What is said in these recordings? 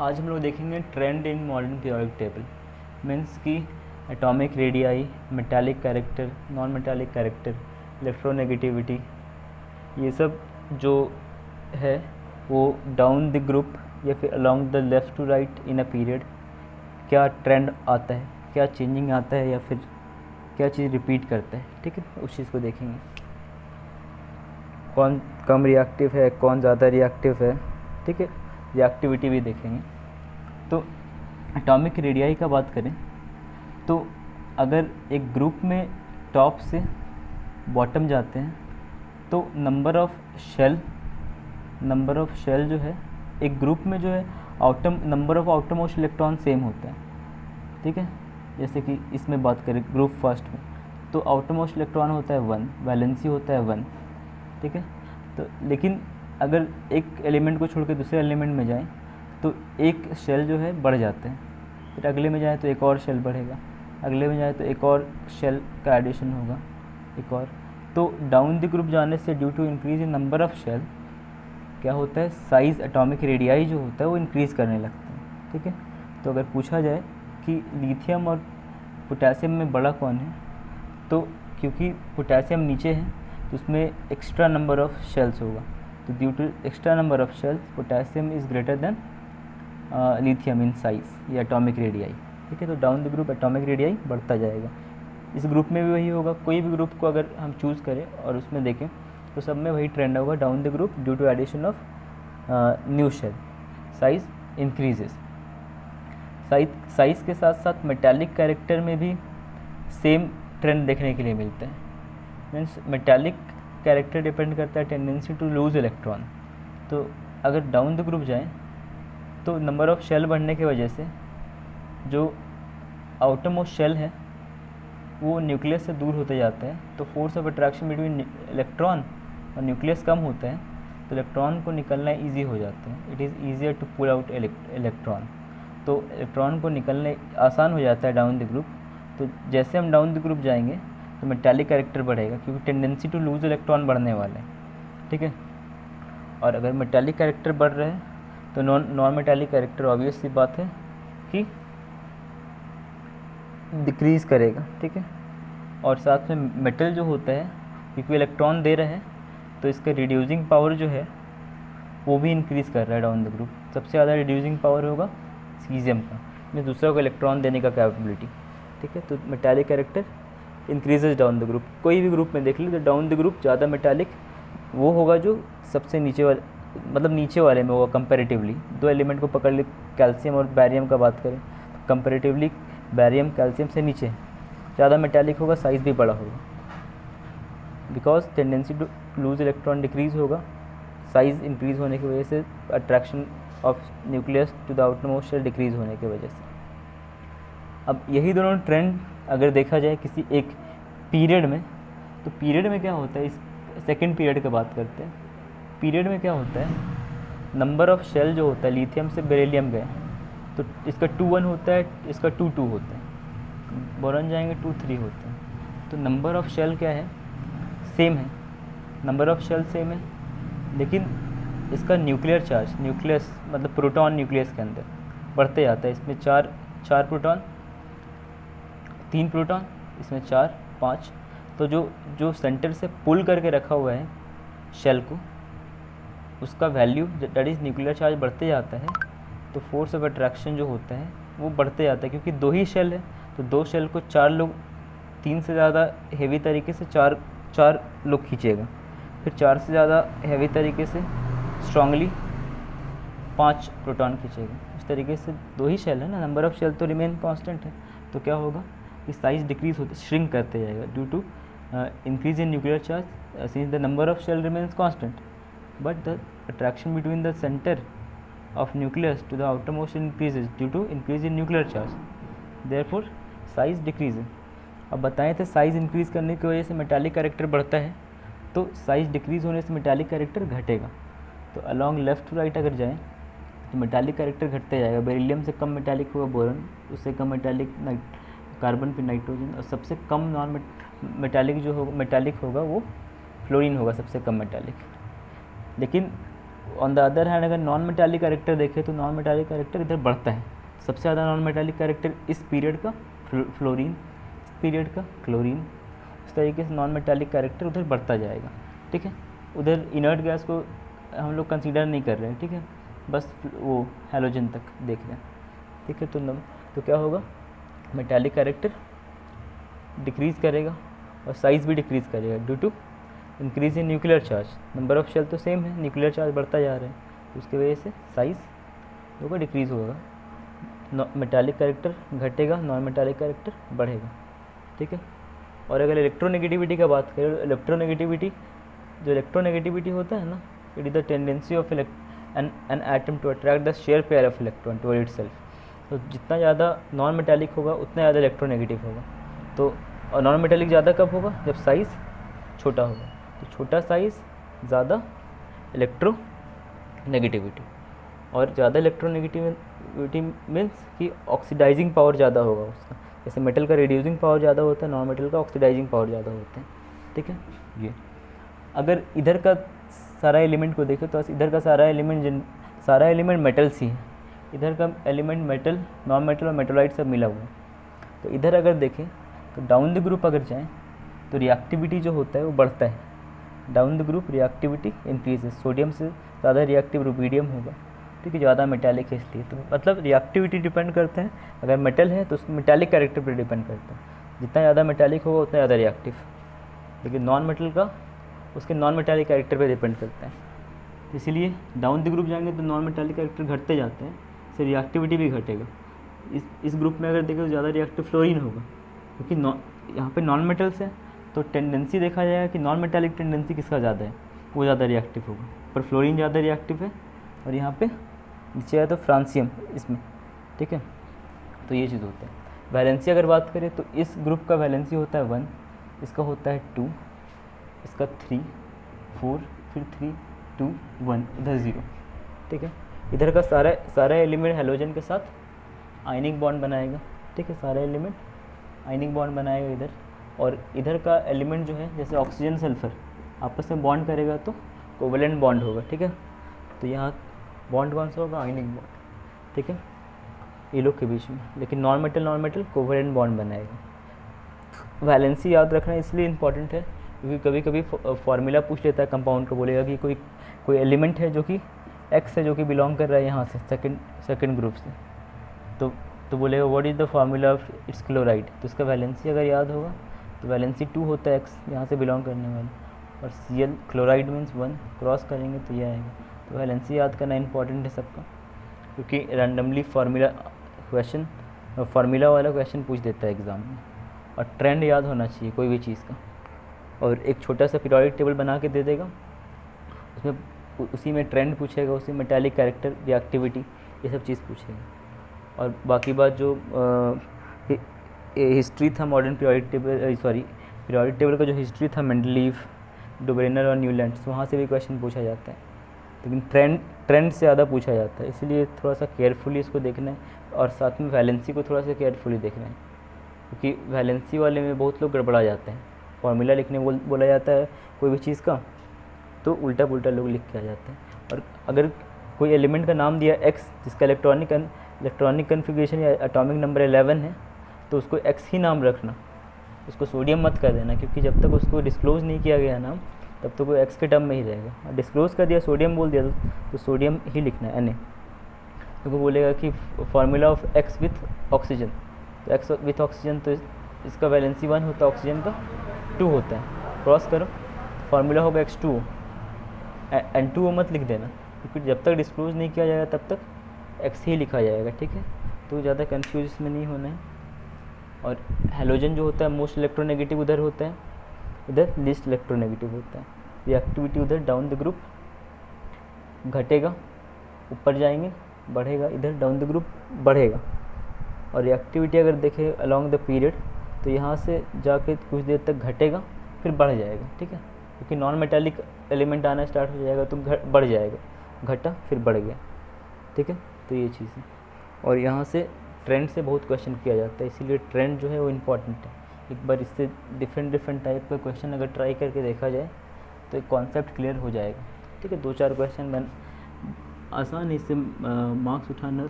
आज हम लोग देखेंगे trend in modern periodic table. Means कि atomic radii, metallic character, non metallic character, electronegativity, ये सब जो है वो डाउन द ग्रुप या फिर along the left to right in a period क्या ट्रेंड आता है, क्या चेंजिंग आता है या फिर क्या चीज़ रिपीट करता है। ठीक है, उस चीज़ को देखेंगे। कौन कम रिएक्टिव है, कौन ज़्यादा रिएक्टिव है। ठीक है, रिएक्टिविटी भी देखेंगे। तो एटॉमिक रेडियाई का बात करें तो अगर एक ग्रुप में टॉप से बॉटम जाते हैं तो नंबर ऑफ शेल जो है एक ग्रुप में जो है number of outermost electron same होता है। ठीक है, जैसे कि इसमें बात करें ग्रुप फर्स्ट में तो आउटरमोस्ट इलेक्ट्रॉन होता है 1, वैलेंसी होता है 1। ठीक है, तो लेकिन अगर एक एलिमेंट को छोड़ के दूसरे एलिमेंट में जाएं तो एक शेल जो है बढ़ जाते हैं, फिर अगले में जाए तो एक और शेल बढ़ेगा, अगले में जाए तो एक और शेल का एडिशन होगा, एक और। तो डाउन द ग्रुप जाने से due to increase in number of shell क्या होता है, साइज़ एटॉमिक रेडियाई जो होता है वो इंक्रीज़ करने लगता है। ठीक है, तो अगर पूछा जाए कि लिथियम और पोटेशियम में बड़ा कौन है, तो क्योंकि पोटेशियम नीचे है तो उसमें एक्स्ट्रा नंबर ऑफ शेल्स होगा, तो due to extra number of shells potassium is greater than lithium in size या एटॉमिक रेडियाई। ठीक है, तो down the group atomic radii बढ़ता जाएगा। इस ग्रुप में भी वही होगा, कोई भी ग्रुप को अगर हम चूज़ करें और उसमें देखें तो सब में वही ट्रेंड होगा, down the group due to addition of new shell size increases. Size के साथ साथ मेटालिक कैरेक्टर में भी सेम ट्रेंड देखने के लिए मिलता है। मीन्स मेटालिक कैरेक्टर डिपेंड करता है टेंडेंसी टू लूज़ इलेक्ट्रॉन। तो अगर डाउन द ग्रुप जाएं तो नंबर ऑफ शेल बढ़ने की वजह से जो आउटरमोस्ट शेल है वो न्यूक्लियस से दूर होते जाते हैं, तो force of attraction between electron और न्यूक्लियस कम होता है, तो इलेक्ट्रॉन को निकलना ईजी हो जाता है। It is easier to pull out electron, तो इलेक्ट्रॉन को निकलने आसान हो जाता है डाउन द ग्रुप। तो जैसे हम डाउन द ग्रुप जाएंगे तो मेटालिक कैरेक्टर बढ़ेगा क्योंकि टेंडेंसी टू लूज़ इलेक्ट्रॉन बढ़ने वाला है। ठीक है, और अगर मेटालिक कैरेक्टर बढ़ रहा है तो नॉन मेटालिक कैरेक्टर ऑब्वियस सी बात है कि डिक्रीज़ करेगा। ठीक है, और साथ में मेटल जो होता है क्योंकि इलेक्ट्रॉन दे रहा है तो इसका रिड्यूसिंग पावर जो है वो भी इंक्रीज़ कर रहा है डाउन द ग्रुप। सबसे ज़्यादा रिड्यूसिंग पावर होगा सीजियम का, में दूसरा को इलेक्ट्रॉन देने का कैपेबिलिटी। ठीक है, तो metallic character increases down the group. कोई भी ग्रुप में देख लीजिए तो डाउन द ग्रुप ज़्यादा मेटालिक वो होगा जो सबसे नीचे वाले, मतलब नीचे वाले में होगा कंपैरेटिवली। दो एलिमेंट को पकड़ ले, कैल्शियम और बैरियम का बात करें तो कंपैरेटिवली बैरियम कैल्शियम से नीचे ज़्यादा मेटालिक होगा, साइज़ भी बड़ा होगा, because tendency to lose electron decrease होगा, साइज़ इंक्रीज़ होने की वजह से, attraction of nucleus to the outermost shell decrease होने की वजह से। अब यही दोनों ट्रेंड अगर देखा जाए किसी एक पीरियड में, तो पीरियड में क्या होता है, इस सेकेंड पीरियड की बात करते हैं। पीरियड में क्या होता है, नंबर ऑफ शेल जो होता है लिथियम से बेरिलियम गए तो इसका 2-1 होता है, इसका 2-2 होता है, बोरॉन जाएंगे 2-3 होते हैं। तो नंबर ऑफ शेल क्या है, सेम है, नंबर ऑफ शेल सेम है, लेकिन इसका न्यूक्लियर चार्ज, न्यूक्लियस मतलब प्रोटॉन न्यूक्लियस के अंदर बढ़ते जाता है। इसमें चार प्रोटॉन, 3 प्रोटॉन, इसमें 4, 5। तो जो सेंटर से पुल करके रखा हुआ है शेल को, उसका value that is nuclear charge बढ़ते जाता है, तो फोर्स ऑफ अट्रैक्शन जो होता है वो बढ़ते जाता है। क्योंकि 2 ही शेल है तो 2 शेल को 4 लोग, 3 से ज़्यादा हेवी तरीके से 4 लोग खींचेगा, फिर 4 से ज़्यादा हेवी तरीके से स्ट्रांगली 5 प्रोटॉन खींचेगा। इस तरीके से 2 ही शेल है ना, नंबर ऑफ शेल तो रिमेन कांस्टेंट है, तो क्या होगा कि साइज़ डिक्रीज होते, श्रिंक करते जाएगा due to increase in nuclear charge since the number of shell remains constant, but the attraction between the centre of nucleus to the outermost increases due to increase in nuclear charge, therefore size decreases। अब बताए थे size increase करने की वजह से metallic character बढ़ता है, तो साइज़ डिक्रीज़ होने से मेटालिक कैरेक्टर घटेगा। तो अलॉन्ग लेफ़्ट टू राइट अगर जाएँ तो मेटालिक कैरेक्टर घटते जाएगा। बेरिलियम से कम मेटालिक होगा बोरॉन, उससे कम मेटालिक कार्बन फिर नाइट्रोजन, और सबसे कम नॉन मेटालिक जो होगा मेटालिक होगा वो फ्लोरीन होगा, सबसे कम मेटालिक। लेकिन ऑन द अदर हैंड अगर नॉन मेटालिक कैरेक्टर देखें तो नॉन मेटालिक कैरेक्टर इधर बढ़ता है। सबसे ज़्यादा नॉन मेटालिक कैरेक्टर इस पीरियड का फ्लोरीन, इस पीरियड का क्लोरीन, इस तरीके से नॉन मेटालिक कैरेक्टर उधर बढ़ता जाएगा। ठीक है, उधर इनर्ट गैस को हम लोग कंसीडर नहीं कर रहे हैं। ठीक है, बस वो हैलोजन तक देख रहे हैं। ठीक है, तो क्या होगा, मेटालिक कैरेक्टर डिक्रीज़ करेगा और साइज़ भी डिक्रीज़ करेगा due to increase in nuclear charge. Number of shell तो सेम है, न्यूक्लियर चार्ज बढ़ता जा रहा है, तो उसकी वजह से साइज़ होगा डिक्रीज़ होगा। मेटालिक कैरेक्टर घटेगा, नॉन मेटालिक कैरेक्टर बढ़ेगा। ठीक है, और अगर इलेक्ट्रोनेगेटिविटी का बात करें, इलेक्ट्रोनेगेटिविटी होता है ना, it is the tendency of an atom to attract the share pair of electron toward itself. तो जितना ज़्यादा नॉन मेटालिक होगा उतना ज़्यादा इलेक्ट्रोनेगेटिव होगा। तो और नॉन मेटालिक ज़्यादा कब होगा, जब साइज़ छोटा होगा। तो छोटा साइज़ ज़्यादा इलेक्ट्रोनेगेटिविटी, और ज़्यादा इलेक्ट्रोनेगेटिविटी मीन्स कि ऑक्सीडाइजिंग पावर ज़्यादा होगा उसका। जैसे मेटल का रिड्यूसिंग पावर ज़्यादा होता है, नॉन मेटल का ऑक्सीडाइजिंग पावर ज़्यादा होता है। ठीक है, ये अगर इधर का सारा एलिमेंट को देखें तो इधर का सारा एलिमेंट मेटल्स ही है। इधर का एलिमेंट मेटल, नॉन मेटल और मेटोलाइट सब मिला हुआ है। तो इधर अगर देखें तो डाउन द ग्रुप अगर जाएँ तो रिएक्टिविटी जो होता है वो बढ़ता है। Down the group reactivity increases, sodium से ज़्यादा रिएक्टिव रुबीडियम होगा। ठीक है, ज़्यादा मेटालिक है इसलिए। तो मतलब रिएक्टिविटी डिपेंड करता है, अगर मेटल है तो उसमें मेटालिक कैरेक्टर पर डिपेंड करता है। जितना ज़्यादा मेटालिक होगा उतना ज़्यादा रिएक्टिव, लेकिन नॉन मेटल का उसके नॉन मेटालिक कैरेक्टर पे डिपेंड करता है। इसीलिए डाउन द ग्रुप जाएंगे तो नॉन मेटालिक कैरेक्टर घटते जाते हैं, इससे रिएक्टिविटी भी घटेगा। इस ग्रुप में अगर देखें तो ज़्यादा रिएक्टिव फ्लोरीन होगा, क्योंकि यहाँ पे नॉन मेटल्स है, तो टेंडेंसी देखा जाएगा कि नॉन मेटालिक टेंडेंसी किसका ज़्यादा है, वो ज़्यादा रिएक्टिव होगा। पर फ्लोरीन ज़्यादा रिएक्टिव है, और यहाँ पे नीचे आया तो फ्रांसियम इसमें। ठीक है, तो ये चीज़ होता है। वैलेंसी अगर बात करें तो इस ग्रुप का वैलेंसी होता है 1, इसका होता है 2, इसका 3, 4, फिर 3, 2, 1, इधर 0। ठीक है, इधर का सारा एलिमेंट हैलोजन के साथ आयनिक बॉन्ड बनाएगा। ठीक है, सारा एलिमेंट आयनिक बॉन्ड बनाएगा इधर, और इधर का एलिमेंट जो है जैसे ऑक्सीजन सल्फर आपस में बॉन्ड करेगा तो कोवेलेंट बॉन्ड होगा। ठीक है, तो यहाँ बॉन्ड कौन सा होगा, आयनिक बॉन्ड। ठीक है, ये लोग के बीच में, लेकिन नॉन मेटल कोवेलेंट बॉन्ड बनाएगा। वैलेंसी याद रखना इसलिए इम्पॉर्टेंट है क्योंकि कभी कभी फार्मूला पूछ लेता है कंपाउंड को, बोलेगा कि कोई एलिमेंट है जो कि एक्स है, जो कि बिलोंग कर रहा है यहाँ से सेकंड ग्रुप से, तो बोलेगा what is the formula of its chloride. तो इसका वैलेंसी अगर याद होगा तो वैलेंसी 2 होता है एक्स यहाँ से बिलोंग करने वाला, और Cl क्लोराइड मीन्स 1, क्रॉस करेंगे तो ये आएगा। तो वैलेंसी याद करना इंपॉर्टेंट है सबका, क्योंकि रैंडमली फार्मूला वाला क्वेश्चन पूछ देता है एग्ज़ाम में। और ट्रेंड याद होना चाहिए कोई भी चीज़ का, और एक छोटा सा पीरियोडिक टेबल बना के दे देगा, उसमें उसी में ट्रेंड पूछेगा, उसी मेटालिक कैरेक्टर, रिएक्टिविटी, ये सब चीज़ पूछेगा। और बाकी बात जो हिस्ट्री था मॉडर्न पीरियोडिक टेबल का जो हिस्ट्री था मेंडलीव, डुबरेनर और न्यूलैंड्स, वहाँ से भी क्वेश्चन पूछा जाता है, लेकिन ट्रेंड से ज़्यादा पूछा जाता है। इसलिए थोड़ा सा केयरफुली इसको देखना है, और साथ में वैलेंसी को थोड़ा सा केयरफुली देखना है, क्योंकि वैलेंसी वाले में बहुत लोग गड़बड़ा जाते हैं। फार्मूला लिखने बोला जाता है कोई भी चीज़ का, तो उल्टा पुल्टा लोग लिख के आ जाते हैं। और अगर कोई एलिमेंट का नाम दिया एक्स, जिसका इलेक्ट्रॉनिक कन्फिग्रेशन या एटॉमिक नंबर 11 है, तो उसको एक्स ही नाम रखना, उसको सोडियम मत कर देना, क्योंकि जब तक उसको डिस्क्लोज़ नहीं किया गया नाम तब तक वो एक्स के टर्म में ही रहेगा। डिस्क्लोज़ कर दिया, सोडियम बोल दिया, तो सोडियम ही लिखना है Na। तो वो बोलेगा कि formula of x with oxygen, तो एक्स विथ ऑक्सीजन, तो इसका वैलेंसी 1 होता है, ऑक्सीजन का 2 होता है, क्रॉस करो, फार्मूला होगा X2O, N2O मत लिख देना, क्योंकि जब तक डिस्क्लोज नहीं किया जाएगा तब तक एक्स ही लिखा जाएगा। ठीक है, तो ज़्यादा कन्फ्यूज इसमें नहीं होना है। और हैलोजन जो होता है मोस्ट इलेक्ट्रोनेगेटिव उधर होता है, इधर लीस्ट इलेक्ट्रोनेगेटिव होता है। रिएक्टिविटी उधर डाउन द ग्रुप घटेगा, ऊपर जाएंगे बढ़ेगा, इधर डाउन द ग्रुप बढ़ेगा। और रिएक्टिविटी अगर देखें अलॉन्ग द पीरियड, तो यहाँ से जाके कुछ देर तक घटेगा फिर बढ़ जाएगा। ठीक है, क्योंकि नॉन मेटालिक एलिमेंट आना स्टार्ट हो जाएगा तो बढ़ जाएगा, घटा फिर बढ़ गया। ठीक है, तो ये चीज़ है। और यहाँ से ट्रेंड से बहुत क्वेश्चन किया जाता है, इसीलिए ट्रेंड जो है वो इम्पॉर्टेंट है। एक बार इससे डिफरेंट टाइप का क्वेश्चन अगर ट्राई करके देखा जाए तो एक कॉन्सेप्ट क्लियर हो जाएगा। ठीक है, 2-4 क्वेश्चन आसान है, इससे मार्क्स उठाना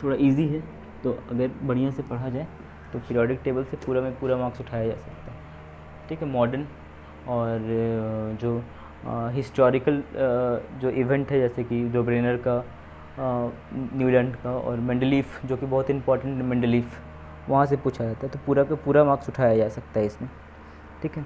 थोड़ा इजी है। तो अगर बढ़िया से पढ़ा जाए तो पीरियोडिक टेबल से पूरा में पूरा मार्क्स उठाया जा सकता है। ठीक है, मॉडर्न और जो हिस्टोरिकल जो इवेंट है, जैसे कि जो ब्रेनर का, न्यूलैंड का और मेंडलीफ, जो कि बहुत इंपॉर्टेंट, मेंडलीफ वहाँ से पूछा जाता है, तो पूरा का पूरा मार्क्स उठाया जा सकता है इसमें। ठीक है,